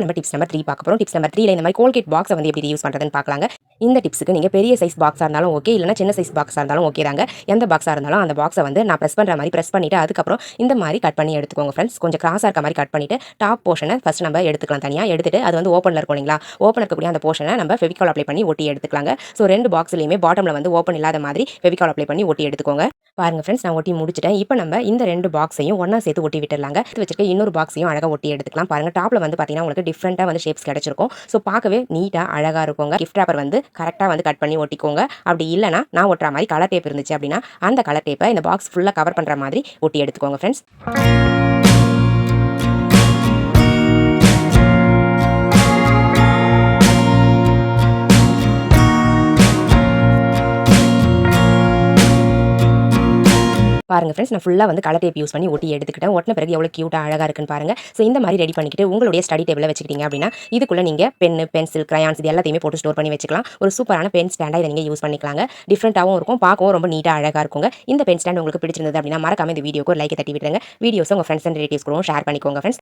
நம்ம tips number 3 பார்க்க போறோம். டிப்ஸ் நம்பர் 3ல இந்த மாதிரி கோல்கேட் பாக்ஸை வந்து எப்படி யூஸ் பண்றதுன்னு பார்க்கலாங்க. இந்த டிப்ஸுக்கு நீங்க பெரிய சைஸ் பாக்ஸா இருந்தாலும் ஓகே, இல்லைனா சின்ன சைஸ் பாக்ஸா இருந்தாலும் ஓகே தாங்க. எந்த பாக்ஸா இருந்தாலும் அந்த பாக்ஸை வந்து நான் பிரஸ் பண்ற மாதிரி பிரஸ் பண்ணிட்டு அதுக்கப்புறம் இந்த மாதிரி கட் பண்ணி எடுத்துக்கோங்க ஃப்ரெண்ட்ஸ். கொஞ்சம் கிராஸா இருக்க மாதிரி கட் பண்ணிட்டு டாப் போர்ஷனை ஃபர்ஸ்ட் நம்ம எடுத்துக்கலாம் தனியா. எடுத்துட்டு அது வந்து ஓப்பன்ல இருக்கும் இல்லைங்களா, ஓப்பன் இருக்கக்கூடிய அந்த போர்ஷனை நம்ம ஃபெவிகால் அப்ளை பண்ணி ஒட்டி எடுத்துக்கலாங்க. ஸோ 2 பாக்ஸ்லையுமே பாட்டம்ல வந்து ஓப்பன் இல்லாத மாதிரி ஃபெவிகால் அப்ளை பண்ணி ஒட்டி எடுத்துக்கோங்க. பாருங்க ஃப்ரெண்ட்ஸ், நான் ஒட்டி முடிச்சிட்டேன். இப்போ நம்ம இந்த 2 பாக்ஸையும் ஒண்ணா சேர்த்து ஒட்டி விட்டுறலாங்க. எடுத்து வச்சிருக்க இன்னொரு பாக்ஸையும் அழகா ஒட்டி எடுத்துக்கலாம். பாருங்க டாப்ல வந்து பாத்தீங்கன்னா உங்களுக்கு டிஃப்ரெண்டா வந்து ஷேப்ஸ் கிடைச்சிருக்கும். ஸோ பார்க்கவே நீட்டா அழகா இருக்குங்க. கிஃப்ட் ராப்பர் வந்து கரெக்டா வந்து கட் பண்ணி ஒட்டிக்கோங்க. அப்படி இல்லைனா நான் ஒட்டுற மாதிரி கலர் டேப் இருந்துச்சு அப்படின்னா அந்த கலர் டேப்பை இந்த பாக்ஸ் ஃபுல்லா கவர் பண்ற மாதிரி ஒட்டி எடுத்துக்கோங்க ஃப்ரெண்ட்ஸ். பாருங்க ஃப்ரெண்ட்ஸ், நான் ஃபுல்லா வந்து கலர் டேப் யூஸ் பண்ணி ஒட்டி எடுத்துக்கிட்டேன். ஒட்டின பிறகு எவ்வளோ கியூட்டா அழகா இருக்குன்னு பாருங்க. ஸோ இந்த மாதிரி ரெடி பண்ணிக்கிட்டு உங்களுடைய ஸ்டடி டேபிள்ல வச்சுக்கிட்டீங்க அப்படின்னா இதுக்குள்ள நீங்க பென்னு, பென்சில், கிரையான்ஸ் இது எல்லாத்தையுமே போட்டு ஸ்டோர் பண்ணி வச்சுக்கலாம். ஒரு சூப்பரான பென் ஸ்டாண்டா இதை நீங்க யூஸ் பண்ணிக்கலாங்க. டிஃப்ரெண்டாகவும் இருக்கும், பார்க்கவும் ரொம்ப நீட்டா அழகா இருக்குங்க. இந்த பென் ஸ்டாண்ட் உங்களுக்கு பிடிச்சிருந்தது அப்படின்னா மறக்காம இந்த வீடியோக்கு ஒரு லைக் தட்டி விட்டுருங்க. வீடியோஸ் உங்க ஃப்ரெண்ட்ஸ் அண்ட் ரிலேட்டிவ்ஸ் கூட ஷேர் பண்ணிக்கோங்க ஃப்ரெண்ட்ஸ்.